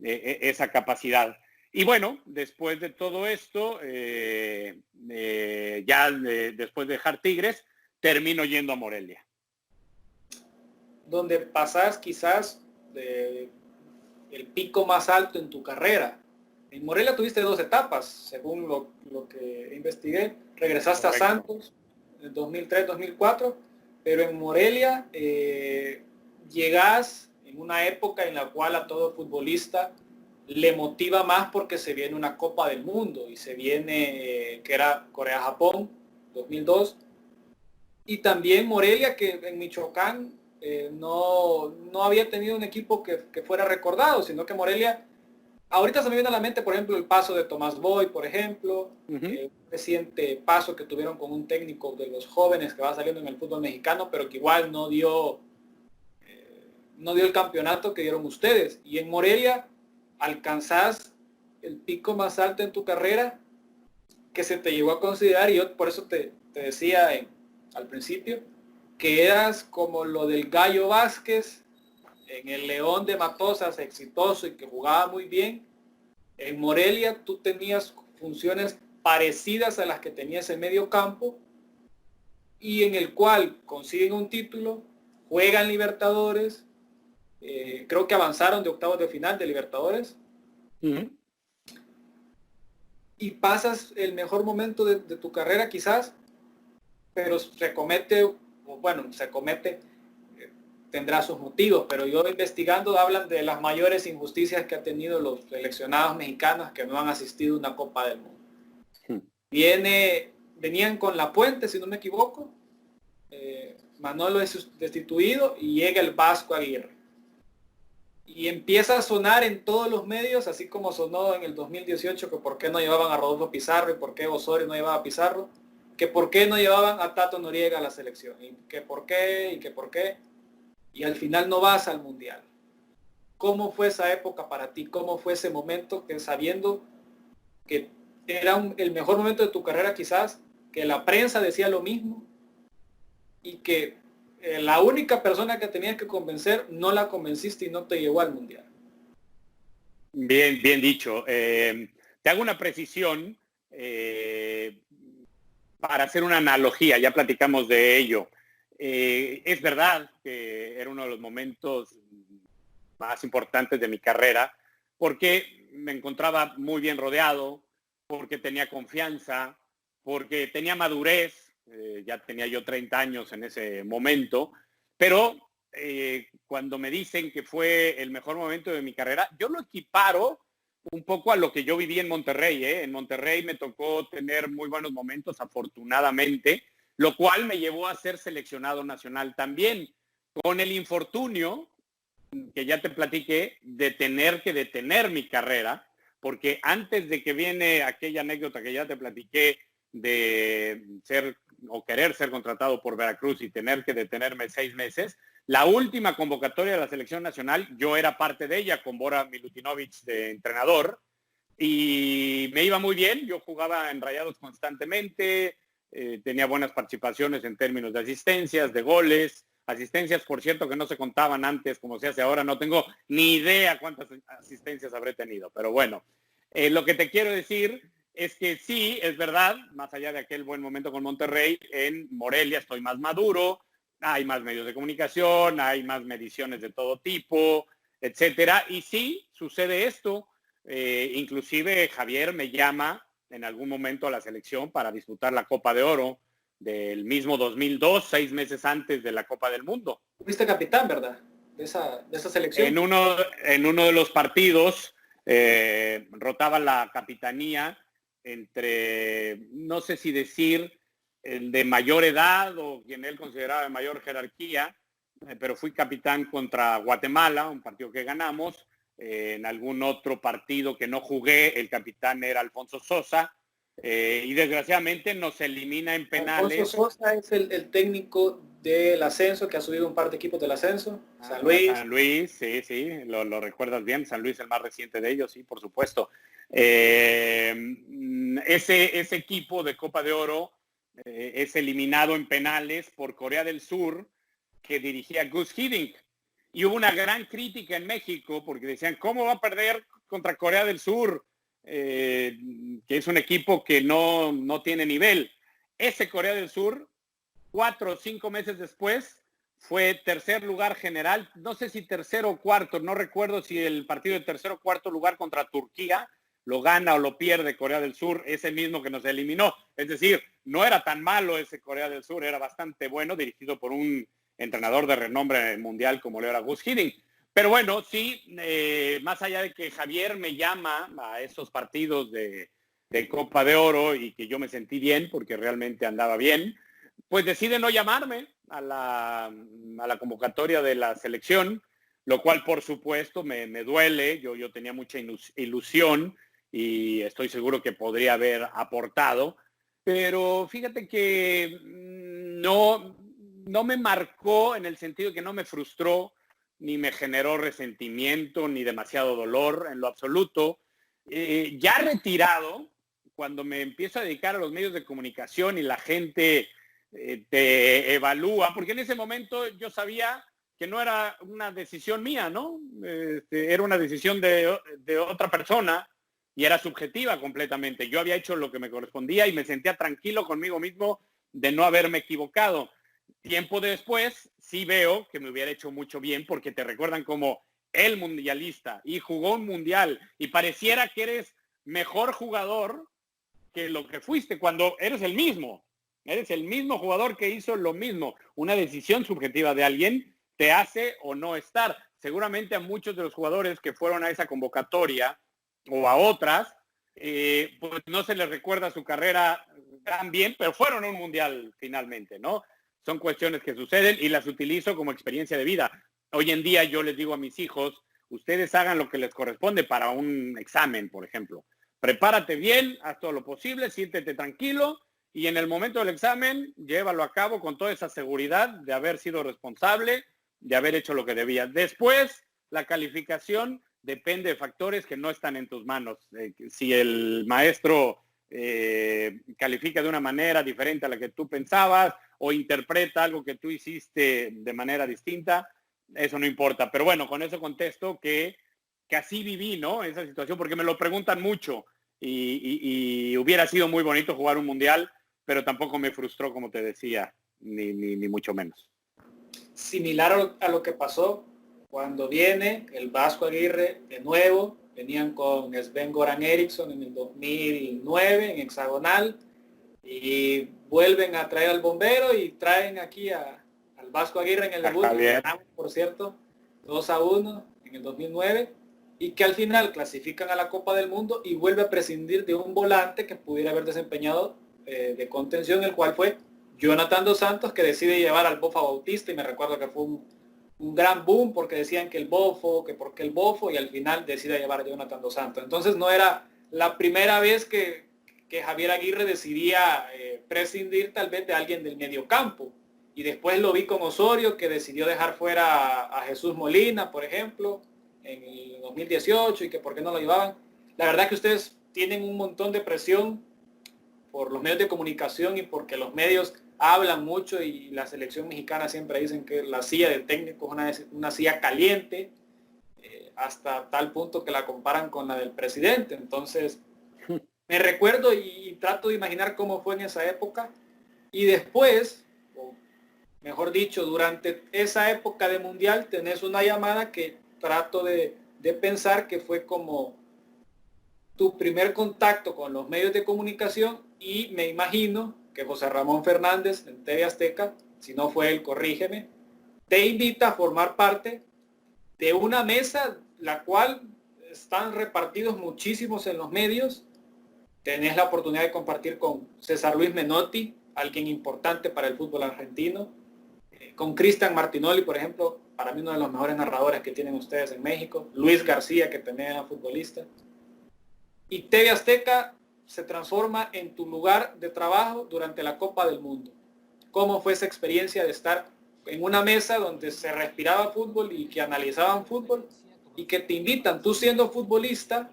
esa capacidad. Y bueno, después de todo esto, después de dejar Tigres, termino yendo a Morelia. Donde pasas quizás el pico más alto en tu carrera. En Morelia tuviste 2 etapas, según lo que investigué. Regresaste Correcto. A Santos en 2003-2004, pero en Morelia llegás en una época en la cual a todo futbolista le motiva más porque se viene una Copa del Mundo y se viene, que era Corea-Japón 2002, y también Morelia, que en Michoacán no había tenido un equipo que fuera recordado, sino que Morelia, ahorita se me viene a la mente, por ejemplo, el paso de Tomás Boy, por ejemplo, un reciente paso que tuvieron con un técnico de los jóvenes que va saliendo en el fútbol mexicano, pero que igual no dio el campeonato que dieron ustedes. Y en Morelia alcanzás el pico más alto en tu carrera que se te llegó a considerar, y yo por eso te decía al principio, que eras como lo del Gallo Vázquez en el León de Matosas, exitoso y que jugaba muy bien. En Morelia tú tenías funciones parecidas a las que tenías en medio campo, y en el cual consiguen un título, juegan Libertadores, creo que avanzaron de octavos de final de Libertadores, y pasas el mejor momento de tu carrera quizás, pero se comete, tendrá sus motivos, pero yo investigando hablan de las mayores injusticias que han tenido los seleccionados mexicanos que no han asistido a una Copa del Mundo. Venían con La Puente, si no me equivoco, Manolo es destituido y llega el Vasco Aguirre. Y empieza a sonar en todos los medios, así como sonó en el 2018, que por qué no llevaban a Rodolfo Pizarro y por qué Osorio no llevaba a Pizarro, que por qué no llevaban a Tato Noriega a la selección, y que por qué, y al final no vas al Mundial. ¿Cómo fue esa época para ti? ¿Cómo fue ese momento, que sabiendo que era el mejor momento de tu carrera quizás, que la prensa decía lo mismo, y que la única persona que tenías que convencer no la convenciste y no te llevó al Mundial? Bien dicho. Te hago una precisión para hacer una analogía, ya platicamos de ello. Es verdad que era uno de los momentos más importantes de mi carrera, porque me encontraba muy bien rodeado, porque tenía confianza, porque tenía madurez, ya tenía yo 30 años en ese momento, pero cuando me dicen que fue el mejor momento de mi carrera, yo lo equiparo un poco a lo que yo viví en Monterrey. En Monterrey me tocó tener muy buenos momentos, afortunadamente, lo cual me llevó a ser seleccionado nacional también, con el infortunio que ya te platiqué de tener que detener mi carrera, porque antes de que viene aquella anécdota que ya te platiqué de ser o querer ser contratado por Veracruz y tener que detenerme 6 meses, la última convocatoria de la selección nacional, yo era parte de ella con Bora Milutinovic de entrenador, y me iba muy bien. Yo jugaba en Rayados constantemente, tenía buenas participaciones en términos de asistencias, de goles, asistencias, por cierto, que no se contaban antes como se hace ahora. No tengo ni idea cuántas asistencias habré tenido, pero bueno, lo que te quiero decir es que sí, es verdad, más allá de aquel buen momento con Monterrey, en Morelia estoy más maduro, hay más medios de comunicación, hay más mediciones de todo tipo, etcétera, y sí, sucede esto. Inclusive Javier me llama en algún momento a la selección para disputar la Copa de Oro del mismo 2002, 6 meses antes de la Copa del Mundo. Fuiste capitán, ¿verdad? De esa selección. En uno de los partidos rotaba la capitanía entre, no sé si decir, el de mayor edad o quien él consideraba de mayor jerarquía, pero fui capitán contra Guatemala, un partido que ganamos. En algún otro partido que no jugué, el capitán era Alfonso Sosa, y desgraciadamente nos elimina en penales. Alfonso Sosa es el técnico del ascenso, que ha subido un par de equipos del ascenso. San Luis. San Luis, sí, lo recuerdas bien. San Luis, el más reciente de ellos, sí, por supuesto. Ese equipo de Copa de Oro es eliminado en penales por Corea del Sur, que dirigía Gus Hiddink. Y hubo una gran crítica en México porque decían, ¿cómo va a perder contra Corea del Sur, que es un equipo que no tiene nivel. Ese Corea del Sur, 4 o 5 meses después, fue tercer lugar general, no sé si tercero o cuarto, no recuerdo si el partido de tercero o cuarto lugar contra Turquía lo gana o lo pierde Corea del Sur, ese mismo que nos eliminó. Es decir, no era tan malo ese Corea del Sur, era bastante bueno, dirigido por un entrenador de renombre mundial como lo era Gus Hiddink. Pero bueno, sí, más allá de que Javier me llama a esos partidos de Copa de Oro y que yo me sentí bien porque realmente andaba bien, pues decide no llamarme a la convocatoria de la selección, lo cual por supuesto me duele. Yo tenía mucha ilusión y estoy seguro que podría haber aportado, pero fíjate que no me marcó en el sentido de que no me frustró, ni me generó resentimiento, ni demasiado dolor en lo absoluto. Ya retirado, cuando me empiezo a dedicar a los medios de comunicación y la gente te evalúa, porque en ese momento yo sabía que no era una decisión mía, ¿no? Era una decisión de otra persona y era subjetiva completamente. Yo había hecho lo que me correspondía y me sentía tranquilo conmigo mismo de no haberme equivocado. Tiempo después sí veo que me hubiera hecho mucho bien porque te recuerdan como el mundialista y jugó un mundial y pareciera que eres mejor jugador que lo que fuiste cuando eres el mismo. Eres el mismo jugador que hizo lo mismo. Una decisión subjetiva de alguien te hace o no estar. Seguramente a muchos de los jugadores que fueron a esa convocatoria o a otras, pues no se les recuerda su carrera tan bien, pero fueron a un mundial finalmente, ¿no? Son cuestiones que suceden y las utilizo como experiencia de vida. Hoy en día yo les digo a mis hijos, ustedes hagan lo que les corresponde para un examen, por ejemplo. Prepárate bien, haz todo lo posible, siéntete tranquilo y en el momento del examen llévalo a cabo con toda esa seguridad de haber sido responsable, de haber hecho lo que debías. Después, la calificación depende de factores que no están en tus manos. Si el maestro califica de una manera diferente a la que tú pensabas o interpreta algo que tú hiciste de manera distinta, eso no importa. Pero bueno, con eso contesto que así viví, ¿no? Esa situación, porque me lo preguntan mucho y hubiera sido muy bonito jugar un mundial, pero tampoco me frustró, como te decía, ni mucho menos. Similar a lo que pasó cuando viene el Vasco Aguirre de nuevo, venían con Sven-Goran Eriksson en el 2009 en Hexagonal y vuelven a traer al bombero y traen aquí al Vasco Aguirre en el debut, por cierto, 2-1 en el 2009 y que al final clasifican a la Copa del Mundo y vuelve a prescindir de un volante que pudiera haber desempeñado de contención, el cual fue Jonathan Dos Santos, que decide llevar al Bofa Bautista y me recuerdo que fue un gran boom porque decían que el Bofo, que porque el Bofo y al final decide llevar a Jonathan Dos Santos. Entonces no era la primera vez que Javier Aguirre decidía prescindir tal vez de alguien del mediocampo. Y después lo vi con Osorio, que decidió dejar fuera a Jesús Molina, por ejemplo, en el 2018 y que por qué no lo llevaban. La verdad que ustedes tienen un montón de presión por los medios de comunicación y porque los medios hablan mucho y la selección mexicana siempre dicen que la silla del técnico es una silla caliente, hasta tal punto que la comparan con la del presidente. Entonces, me recuerdo y trato de imaginar cómo fue en esa época y después, o mejor dicho, durante esa época de mundial tenés una llamada que trato de pensar que fue como tu primer contacto con los medios de comunicación y me imagino que José Ramón Fernández en TV Azteca, si no fue él, corrígeme, te invita a formar parte de una mesa la cual están repartidos muchísimos en los medios. Tenés la oportunidad de compartir con César Luis Menotti, alguien importante para el fútbol argentino, con Cristian Martinoli, por ejemplo, para mí uno de los mejores narradores que tienen ustedes en México, Luis García, que también era futbolista. Y TV Azteca se transforma en tu lugar de trabajo durante la Copa del Mundo. ¿Cómo fue esa experiencia de estar en una mesa donde se respiraba fútbol y que analizaban fútbol y que te invitan, tú siendo futbolista,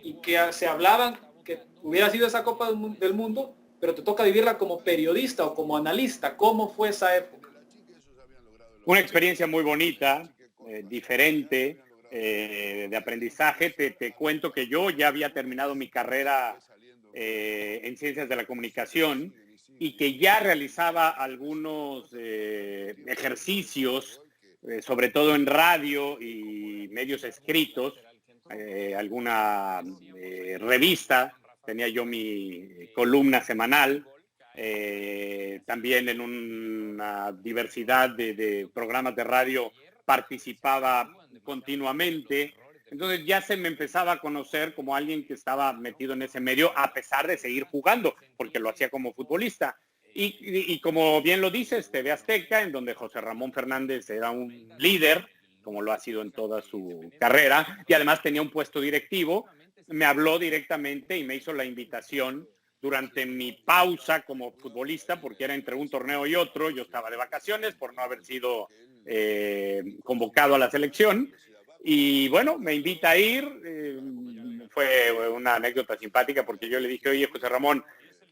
y que se hablaban que hubiera sido esa Copa del Mundo, pero te toca vivirla como periodista o como analista? ¿Cómo fue esa época? Una experiencia muy bonita, diferente. de aprendizaje. Te cuento que yo ya había terminado mi carrera en Ciencias de la Comunicación y que ya realizaba algunos ejercicios, sobre todo en radio y medios escritos, alguna revista. Tenía yo mi columna semanal, también en una diversidad de programas de radio participaba continuamente. Entonces ya se me empezaba a conocer como alguien que estaba metido en ese medio, a pesar de seguir jugando, porque lo hacía como futbolista. Y como bien lo dices, TV Azteca, en donde José Ramón Fernández era un líder, como lo ha sido en toda su carrera, y además tenía un puesto directivo, me habló directamente y me hizo la invitación durante mi pausa como futbolista, porque era entre un torneo y otro. Yo estaba de vacaciones por no haber sido convocado a la selección. Y bueno, me invita a ir. Fue una anécdota simpática porque yo le dije, oye, José Ramón,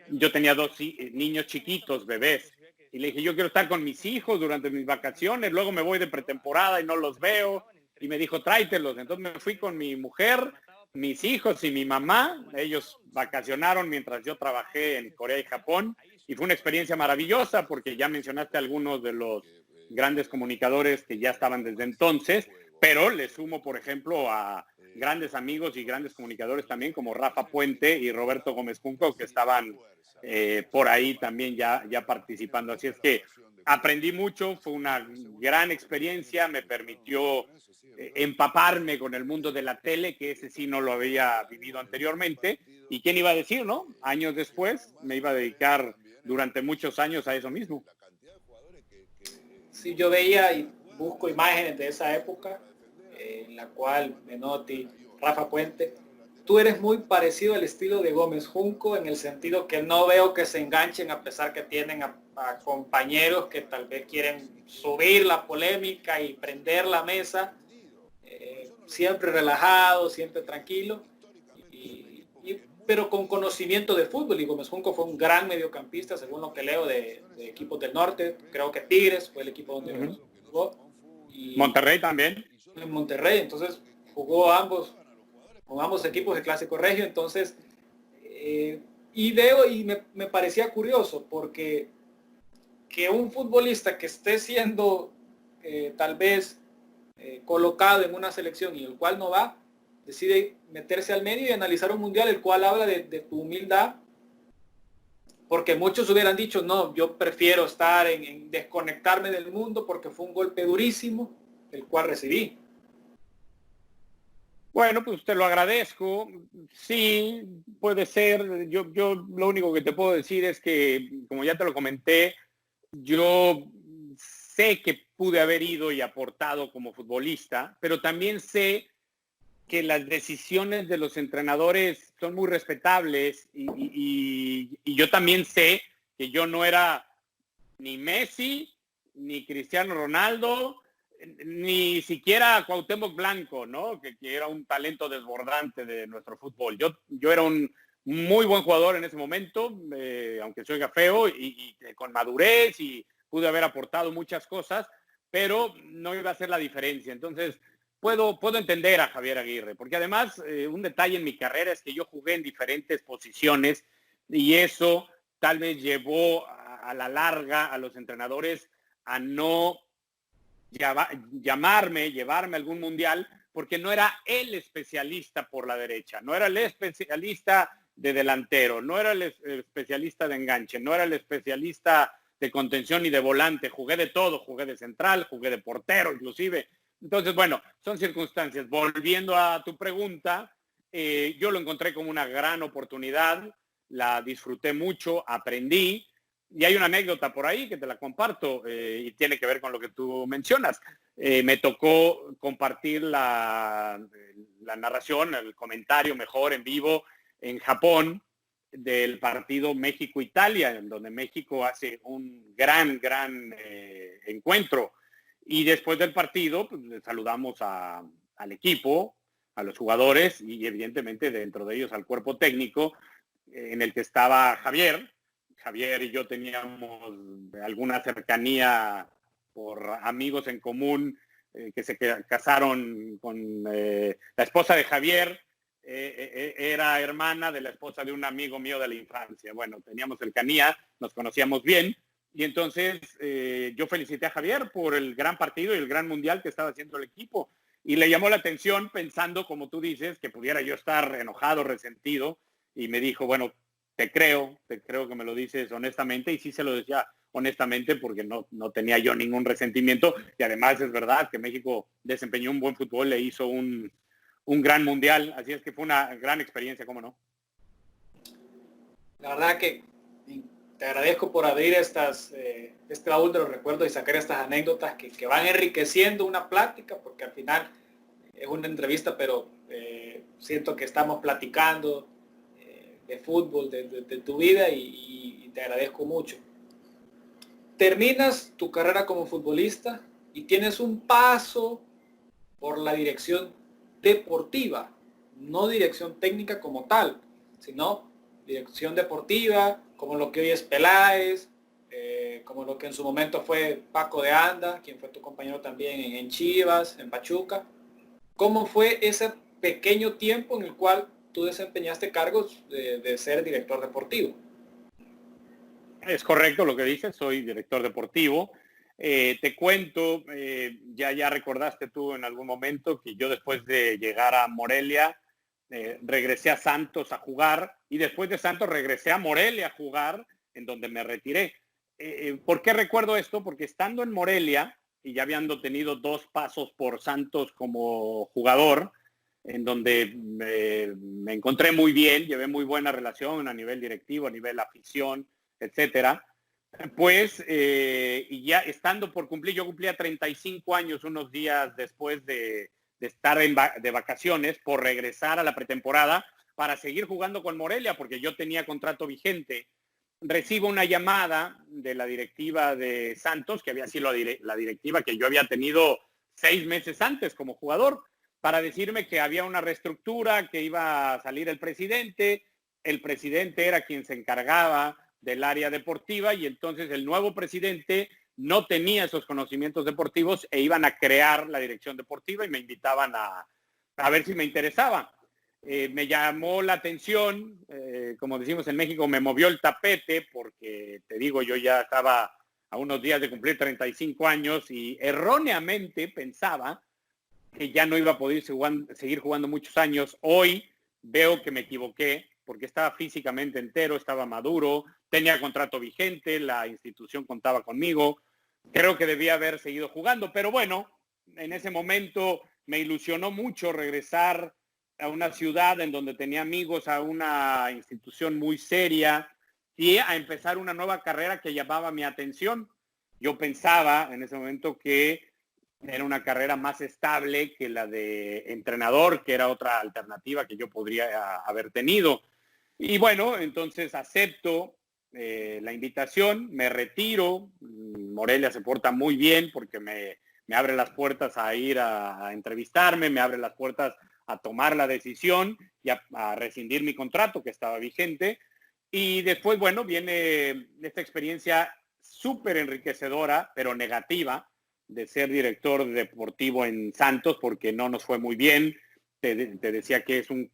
yo tenía dos niños chiquitos, bebés. Y le dije, yo quiero estar con mis hijos durante mis vacaciones, luego me voy de pretemporada y no los veo. Y me dijo, tráetelos. Entonces me fui con mi mujer, mis hijos y mi mamá. Ellos vacacionaron mientras yo trabajé en Corea y Japón. Y fue una experiencia maravillosa porque ya mencionaste algunos de los grandes comunicadores que ya estaban desde entonces, pero le sumo, por ejemplo, a grandes amigos y grandes comunicadores también como Rafa Puente y Roberto Gómez Junco, que estaban por ahí también ya participando. Así es que aprendí mucho, fue una gran experiencia, me permitió empaparme con el mundo de la tele, que ese sí no lo había vivido anteriormente. ¿Y quién iba a decir, no? Años después me iba a dedicar durante muchos años a eso mismo. Sí, yo veía y busco imágenes de esa época, en la cual Menotti, Rafa Puente, tú eres muy parecido al estilo de Gómez Junco, en el sentido que no veo que se enganchen, a pesar que tienen a compañeros que tal vez quieren subir la polémica y prender la mesa, siempre relajado, siempre tranquilo, pero con conocimiento de fútbol. Y Gómez Junco fue un gran mediocampista, según lo que leo, de equipos del norte. Creo que Tigres fue el equipo donde jugó. Y Monterrey también. En Monterrey, entonces jugó con ambos equipos de Clásico Regio. Entonces, y veo y me parecía curioso, porque que un futbolista que esté siendo tal vez colocado en una selección y el cual no va, decide meterse al medio y analizar un mundial, el cual habla de tu humildad, porque muchos hubieran dicho, no, yo prefiero estar en desconectarme del mundo porque fue un golpe durísimo el cual recibí. Bueno, pues te lo agradezco. Sí, puede ser. Yo lo único que te puedo decir es que, como ya te lo comenté, yo sé que pude haber ido y aportado como futbolista, pero también sé que las decisiones de los entrenadores son muy respetables y yo también sé que yo no era ni Messi, ni Cristiano Ronaldo, ni siquiera Cuauhtémoc Blanco, ¿no? Que era un talento desbordante de nuestro fútbol. Yo era un muy buen jugador en ese momento, aunque soy feo y con madurez, y pude haber aportado muchas cosas, pero no iba a ser la diferencia. Entonces, puedo entender a Javier Aguirre, porque además un detalle en mi carrera es que yo jugué en diferentes posiciones y eso tal vez llevó a la larga a los entrenadores a no llevarme a algún mundial, porque no era el especialista por la derecha, no era el especialista de delantero, no era el especialista de enganche, no era el especialista de contención y de volante. Jugué de todo, jugué de central, jugué de portero inclusive. Entonces, bueno, son circunstancias. Volviendo a tu pregunta, yo lo encontré como una gran oportunidad, la disfruté mucho, aprendí. Y hay una anécdota por ahí que te la comparto y tiene que ver con lo que tú mencionas. Me tocó compartir la narración, el comentario mejor en vivo en Japón del partido México-Italia, en donde México hace un gran encuentro. Y después del partido, pues, saludamos al equipo, a los jugadores y evidentemente dentro de ellos al cuerpo técnico, en el que estaba Javier. Javier y yo teníamos alguna cercanía por amigos en común que se casaron con la esposa de Javier, era hermana de la esposa de un amigo mío de la infancia. Bueno, teníamos cercanía, nos conocíamos bien, y entonces yo felicité a Javier por el gran partido y el gran mundial que estaba haciendo el equipo, y le llamó la atención pensando, como tú dices, que pudiera yo estar enojado, resentido, y me dijo, bueno, te creo que me lo dices honestamente, y sí se lo decía honestamente porque no tenía yo ningún resentimiento, y además es verdad que México desempeñó un buen fútbol, le hizo un gran mundial, así es que fue una gran experiencia, ¿cómo no? La verdad que te agradezco por abrir este baúl de los recuerdos y sacar estas anécdotas que van enriqueciendo una plática, porque al final es una entrevista, pero siento que estamos platicando de fútbol, de tu vida, y te agradezco mucho. Terminas tu carrera como futbolista y tienes un paso por la dirección deportiva, no dirección técnica como tal, sino dirección deportiva, como lo que hoy es Peláez, como lo que en su momento fue Paco de Anda, quien fue tu compañero también en Chivas, en Pachuca. ¿Cómo fue ese pequeño tiempo en el cual tú desempeñaste cargos de ser director deportivo? Es correcto lo que dices, soy director deportivo. Te cuento, ya recordaste tú en algún momento que yo después de llegar a Morelia, regresé a Santos a jugar, y después de Santos regresé a Morelia a jugar, en donde me retiré. ¿Por qué recuerdo esto? Porque estando en Morelia, y ya habiendo tenido 2 pasos por Santos como jugador, en donde me encontré muy bien, llevé muy buena relación a nivel directivo, a nivel afición, etcétera, pues, y ya estando por cumplir, yo cumplía 35 años unos días después de estar de vacaciones, por regresar a la pretemporada para seguir jugando con Morelia, porque yo tenía contrato vigente. Recibo una llamada de la directiva de Santos, que había sido la directiva que yo había tenido 6 meses antes como jugador, para decirme que había una reestructura, que iba a salir el presidente era quien se encargaba del área deportiva, y entonces el nuevo presidente no tenía esos conocimientos deportivos e iban a crear la dirección deportiva, y me invitaban a ver si me interesaba. Me llamó la atención, como decimos en México, me movió el tapete, porque te digo, yo ya estaba a unos días de cumplir 35 años y erróneamente pensaba que ya no iba a poder seguir jugando muchos años. Hoy veo que me equivoqué, porque estaba físicamente entero, estaba maduro, tenía contrato vigente, la institución contaba conmigo, creo que debía haber seguido jugando, pero bueno, en ese momento me ilusionó mucho regresar a una ciudad en donde tenía amigos, a una institución muy seria, y a empezar una nueva carrera que llamaba mi atención. Yo pensaba en ese momento que era una carrera más estable que la de entrenador, que era otra alternativa que yo podría haber tenido. Y bueno, entonces acepto la invitación, me retiro. Morelia se porta muy bien porque me abre las puertas a ir a entrevistarme, me abre las puertas a tomar la decisión y a rescindir mi contrato que estaba vigente. Y después, bueno, viene esta experiencia súper enriquecedora, pero negativa, de ser director deportivo en Santos, porque no nos fue muy bien. Te decía que es un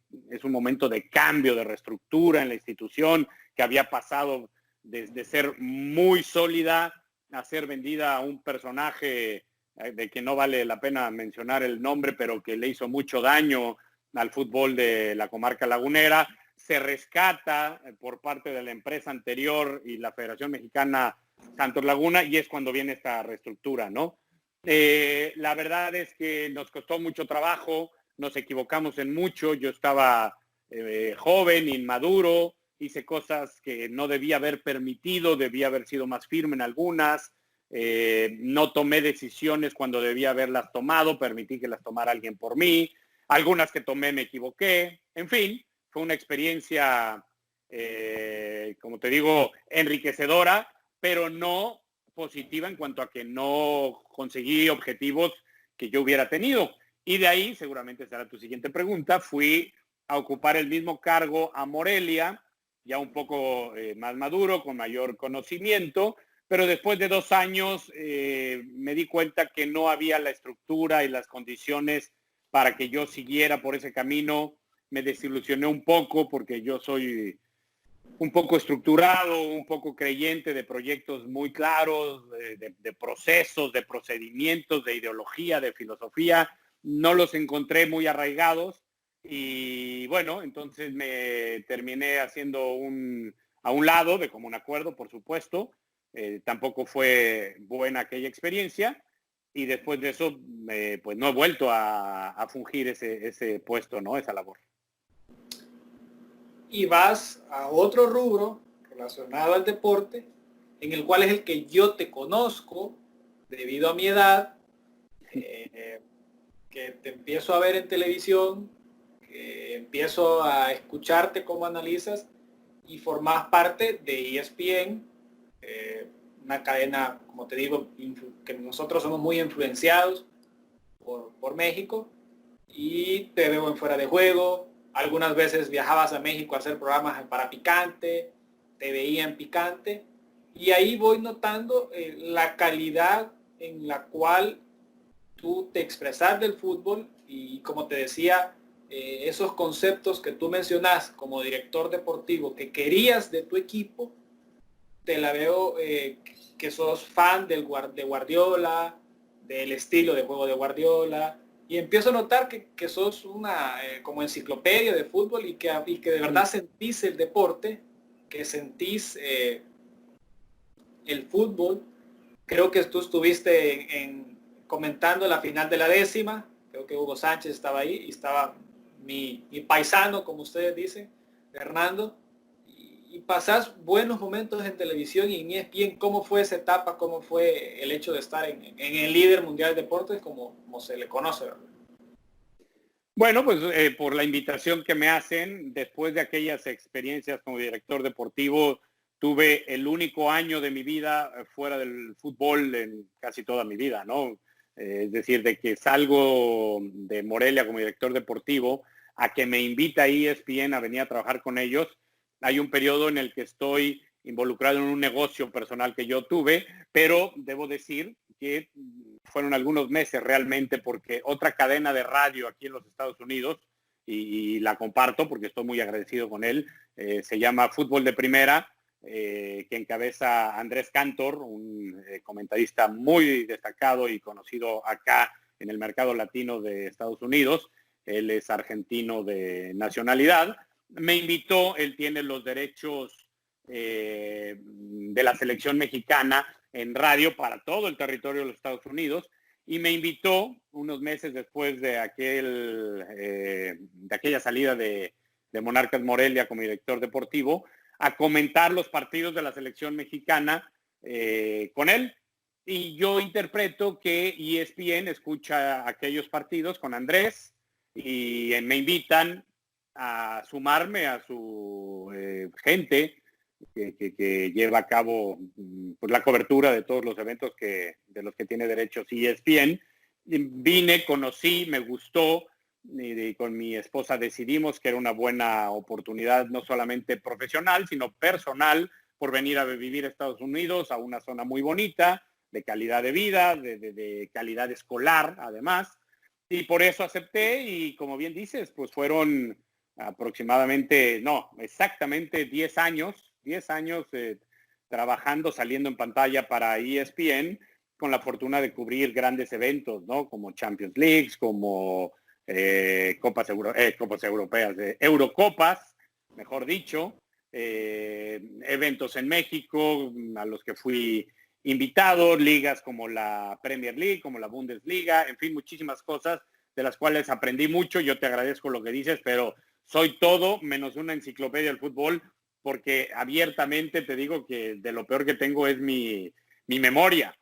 momento de cambio, de reestructura en la institución, que había pasado de ser muy sólida a ser vendida a un personaje de que no vale la pena mencionar el nombre, pero que le hizo mucho daño al fútbol de la comarca lagunera. Se rescata por parte de la empresa anterior y la Federación Mexicana Santos Laguna, y es cuando viene esta reestructura, ¿no? La verdad es que nos costó mucho trabajo, nos equivocamos en mucho. Yo estaba joven, inmaduro, hice cosas que no debía haber permitido, debía haber sido más firme en algunas, no tomé decisiones cuando debía haberlas tomado, permití que las tomara alguien por mí, algunas que tomé me equivoqué, en fin, fue una experiencia, como te digo, enriquecedora, pero no positiva en cuanto a que no conseguí objetivos que yo hubiera tenido. Y de ahí, seguramente será tu siguiente pregunta, fui a ocupar el mismo cargo a Morelia, ya un poco más maduro, con mayor conocimiento, pero después de 2 años me di cuenta que no había la estructura y las condiciones para que yo siguiera por ese camino. Me desilusioné un poco porque yo soy un poco estructurado, un poco creyente de proyectos muy claros, de procesos, de procedimientos, de ideología, de filosofía. No los encontré muy arraigados y bueno, entonces me terminé haciendo a un lado de común acuerdo, por supuesto. Tampoco fue buena aquella experiencia y después de eso pues no he vuelto a fungir ese puesto, ¿no? Esa labor. Y vas a otro rubro relacionado al deporte, en el cual es el que yo te conozco debido a mi edad, que te empiezo a ver en televisión, que empiezo a escucharte cómo analizas y formas parte de ESPN, una cadena, como te digo, que nosotros somos muy influenciados por México, y te veo en Fuera de Juego. Algunas veces viajabas a México a hacer programas para Picante, te veía en Picante, y ahí voy notando la calidad en la cual tú te expresas del fútbol, y como te decía, esos conceptos que tú mencionas como director deportivo que querías de tu equipo, te la veo que sos fan de Guardiola, del estilo de juego de Guardiola, y empiezo a notar que sos una como enciclopedia de fútbol, y que de verdad sentís el deporte, que sentís el fútbol. Creo que tú estuviste comentando la final de la 10ª, creo que Hugo Sánchez estaba ahí, y estaba mi paisano, como ustedes dicen, Fernando, y pasás buenos momentos en televisión y en ESPN. ¿Cómo fue esa etapa? ¿Cómo fue el hecho de estar en el líder mundial de deportes, como se le conoce, ¿verdad? Bueno, pues por la invitación que me hacen, después de aquellas experiencias como director deportivo, tuve el único año de mi vida fuera del fútbol en casi toda mi vida, ¿no? Es decir, de que salgo de Morelia como director deportivo a que me invita a ESPN a venir a trabajar con ellos. Hay un periodo en el que estoy involucrado en un negocio personal que yo tuve, pero debo decir que fueron algunos meses realmente, porque otra cadena de radio aquí en los Estados Unidos, y la comparto porque estoy muy agradecido con él, se llama Fútbol de Primera, que encabeza Andrés Cantor, un comentarista muy destacado y conocido acá en el mercado latino de Estados Unidos. Él es argentino de nacionalidad. Me invitó, él tiene los derechos de la selección mexicana en radio para todo el territorio de los Estados Unidos, y me invitó unos meses después de aquella salida de Monarcas Morelia como director deportivo a comentar los partidos de la selección mexicana con él. Y yo interpreto que ESPN escucha aquellos partidos con Andrés y me invitan a sumarme a su gente que lleva a cabo pues, la cobertura de todos los eventos de los que tiene derechos ESPN. Vine, conocí, me gustó, y con mi esposa decidimos que era una buena oportunidad, no solamente profesional, sino personal, por venir a vivir a Estados Unidos, a una zona muy bonita, de calidad de vida, de calidad escolar, además. Y por eso acepté, y como bien dices, pues fueron aproximadamente, no, exactamente 10 años trabajando, saliendo en pantalla para ESPN, con la fortuna de cubrir grandes eventos, ¿no? Como Champions League, como Copas Europeas, Eurocopas, mejor dicho, eventos en México a los que fui invitado, ligas como la Premier League, como la Bundesliga, en fin, muchísimas cosas de las cuales aprendí mucho. Yo te agradezco lo que dices, pero soy todo menos una enciclopedia del fútbol, porque abiertamente te digo que de lo peor que tengo es mi memoria.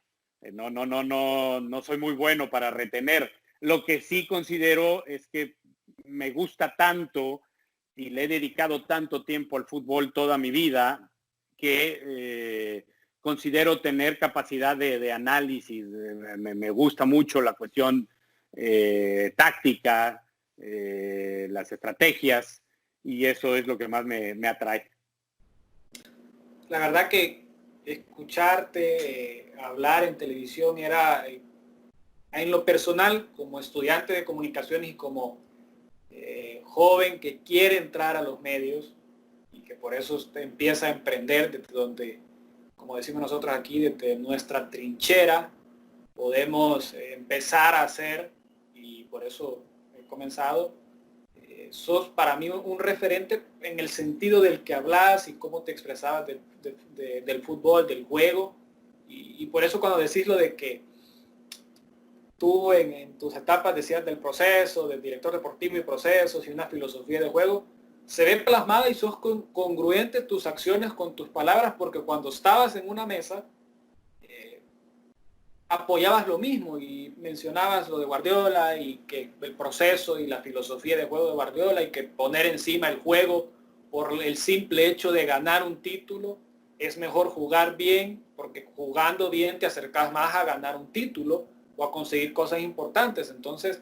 No soy muy bueno para retener. Lo que sí considero es que me gusta tanto y le he dedicado tanto tiempo al fútbol toda mi vida que considero tener capacidad de análisis. Me gusta mucho la cuestión táctica, las estrategias, y eso es lo que más me atrae. La verdad que escucharte hablar en televisión era, en lo personal, como estudiante de comunicaciones y como joven que quiere entrar a los medios y que por eso usted empieza a emprender desde donde, como decimos nosotros aquí, desde nuestra trinchera, podemos empezar a hacer, y por eso he comenzado. Sos para mí un referente en el sentido del que hablas y cómo te expresabas del fútbol, del juego, y por eso cuando decís lo de que tú en tus etapas decías del proceso, del director deportivo y procesos y una filosofía de juego, se ve plasmada y sos congruente tus acciones con tus palabras, porque cuando estabas en una mesa apoyabas lo mismo y mencionabas lo de Guardiola y que el proceso y la filosofía de juego de Guardiola y que poner encima el juego por el simple hecho de ganar un título, es mejor jugar bien, porque jugando bien te acercas más a ganar un título o a conseguir cosas importantes. Entonces,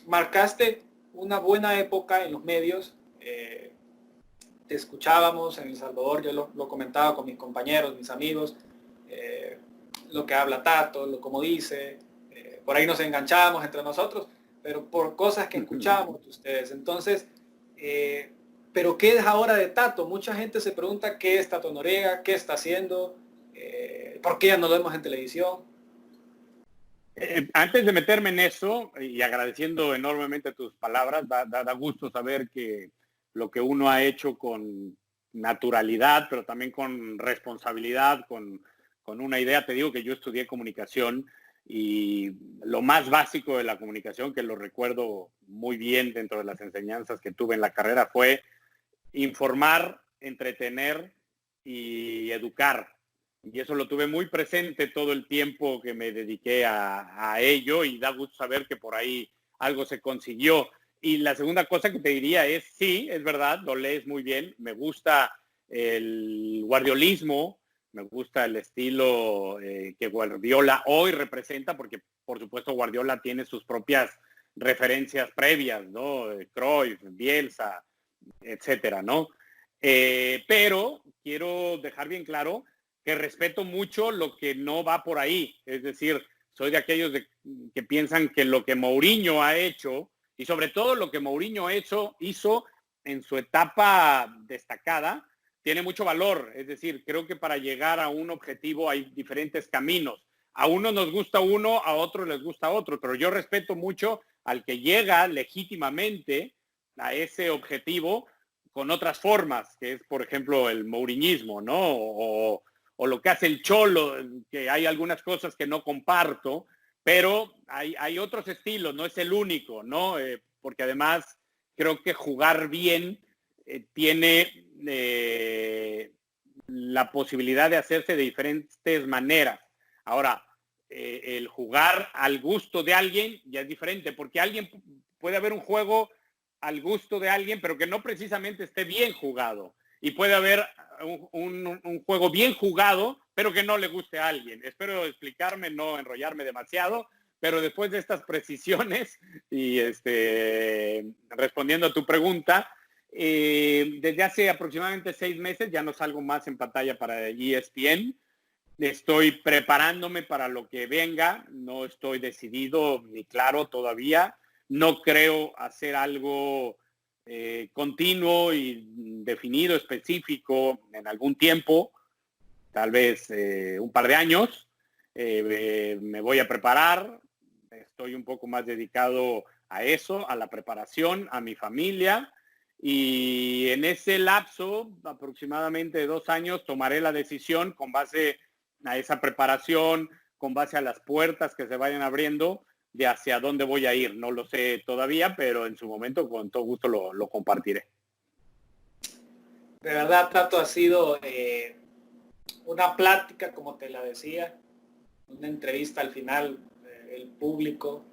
marcaste una buena época en los medios. Te escuchábamos en El Salvador, yo lo comentaba con mis compañeros, mis amigos, lo que habla Tato, lo como dice, por ahí nos enganchábamos entre nosotros, pero por cosas que escuchábamos de ustedes. Entonces, pero ¿qué es ahora de Tato? Mucha gente se pregunta qué es Tato Noriega, qué está haciendo, por qué ya no lo vemos en televisión. Antes de meterme en eso, y agradeciendo enormemente tus palabras, da gusto saber que lo que uno ha hecho con naturalidad, pero también con responsabilidad, con una idea. Te digo que yo estudié comunicación y lo más básico de la comunicación, que lo recuerdo muy bien dentro de las enseñanzas que tuve en la carrera, fue informar, entretener y educar. Y eso lo tuve muy presente todo el tiempo que me dediqué a ello, y da gusto saber que por ahí algo se consiguió. Y la segunda cosa que te diría es, sí, es verdad, lo lees muy bien, me gusta el guardiolismo, me gusta el estilo que Guardiola hoy representa, porque por supuesto Guardiola tiene sus propias referencias previas, ¿no? Cruyff, Bielsa, etcétera, ¿no? Pero quiero dejar bien claro que respeto mucho lo que no va por ahí. Es decir, soy de aquellos que piensan que lo que Mourinho ha hecho, y sobre todo lo que Mourinho hizo en su etapa destacada, tiene mucho valor. Es decir, creo que para llegar a un objetivo hay diferentes caminos. A uno nos gusta uno, a otros les gusta otro, pero yo respeto mucho al que llega legítimamente a ese objetivo con otras formas, que es, por ejemplo, el mouriñismo, ¿no? O lo que hace el Cholo, que hay algunas cosas que no comparto, pero hay otros estilos, no es el único, ¿no? Porque además creo que jugar bien tiene la posibilidad de hacerse de diferentes maneras. Ahora, el jugar al gusto de alguien ya es diferente, porque alguien puede haber un juego al gusto de alguien, pero que no precisamente esté bien jugado. Y puede haber un juego bien jugado, pero que no le guste a alguien. Espero explicarme, no enrollarme demasiado, pero después de estas precisiones y respondiendo a tu pregunta, desde hace aproximadamente 6 meses ya no salgo más en pantalla para ESPN. Estoy preparándome para lo que venga, no estoy decidido ni claro todavía. No creo hacer algo continuo y definido, específico en algún tiempo, tal vez un par de años. Me voy a preparar, estoy un poco más dedicado a eso, a la preparación, a mi familia, y en ese lapso, aproximadamente 2 años, tomaré la decisión con base a esa preparación, con base a las puertas que se vayan abriendo, de hacia dónde voy a ir. No lo sé todavía, pero en su momento con todo gusto lo compartiré. De verdad, Tato, ha sido una plática, como te la decía, una entrevista al final. El público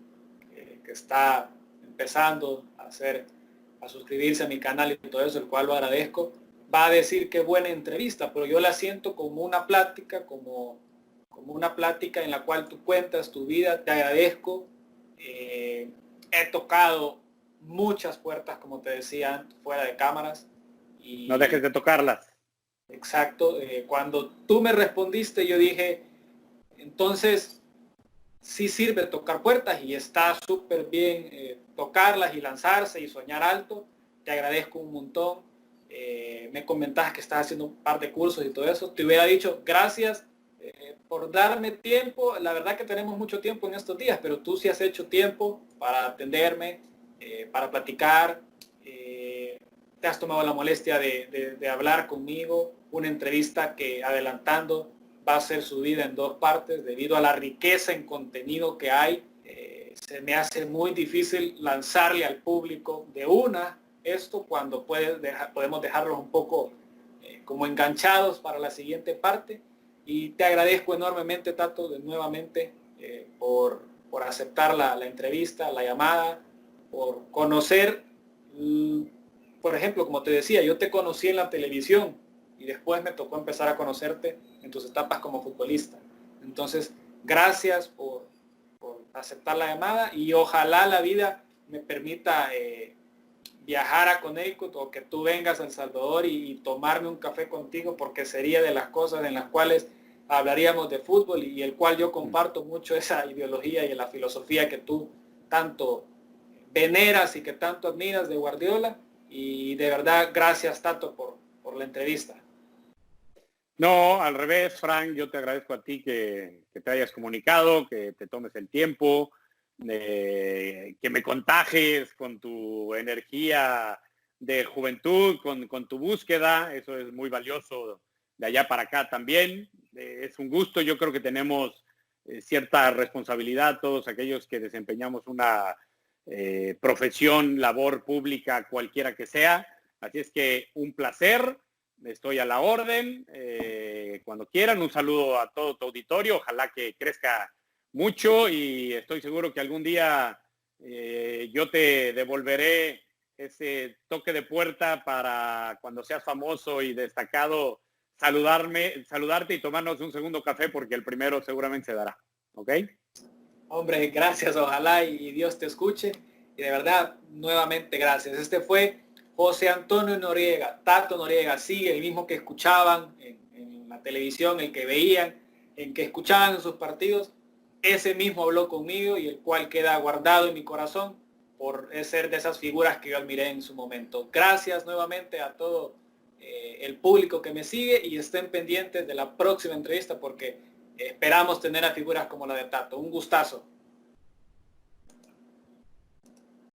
que está empezando a suscribirse a mi canal y todo eso, el cual lo agradezco, va a decir qué buena entrevista, pero yo la siento como una plática, como una plática en la cual tú cuentas tu vida. Te agradezco. He tocado muchas puertas, como te decía, fuera de cámaras. No dejes de tocarlas. Exacto. Cuando tú me respondiste, yo dije, entonces sí sirve tocar puertas y está súper bien tocarlas y lanzarse y soñar alto. Te agradezco un montón. Me comentabas que estás haciendo un par de cursos y todo eso. Te hubiera dicho gracias por darme tiempo. La verdad que tenemos mucho tiempo en estos días, pero tú sí has hecho tiempo para atenderme, para platicar. Te has tomado la molestia de hablar conmigo. Una entrevista que, adelantando, va a ser subida en 2 partes debido a la riqueza en contenido que hay. Se me hace muy difícil lanzarle al público de una esto cuando podemos dejarlos un poco como enganchados para la siguiente parte. Y te agradezco enormemente, Tato, nuevamente por aceptar la entrevista, la llamada, por conocer, por ejemplo, como te decía, yo te conocí en la televisión y después me tocó empezar a conocerte en tus etapas como futbolista. Entonces, gracias por aceptar la llamada y ojalá la vida me permita viajar a Connecticut o que tú vengas a El Salvador y tomarme un café contigo, porque sería de las cosas en las cuales hablaríamos de fútbol y el cual yo comparto mucho esa ideología y la filosofía que tú tanto veneras y que tanto admiras de Guardiola. Y de verdad, gracias, Tato, por la entrevista. No, al revés, Frank, yo te agradezco a ti que te hayas comunicado, que te tomes el tiempo, que me contagies con tu energía de juventud, con tu búsqueda. Eso es muy valioso de allá para acá también. Es un gusto. Yo creo que tenemos cierta responsabilidad todos aquellos que desempeñamos una profesión, labor pública, cualquiera que sea. Así es que un placer. Estoy a la orden. Cuando quieran, un saludo a todo tu auditorio. Ojalá que crezca mucho y estoy seguro que algún día yo te devolveré ese toque de puerta para cuando seas famoso y destacado, saludarte y tomarnos un segundo café, porque el primero seguramente se dará. ¿Ok? Hombre, gracias, ojalá y Dios te escuche. Y de verdad, nuevamente gracias. Este fue José Antonio Noriega, Tato Noriega, sí, el mismo que escuchaban en la televisión, el que veían, el que escuchaban en sus partidos. Ese mismo habló conmigo y el cual queda guardado en mi corazón por ser de esas figuras que yo admiré en su momento. Gracias nuevamente a todo el público que me sigue y estén pendientes de la próxima entrevista porque esperamos tener a figuras como la de Tato. Un gustazo.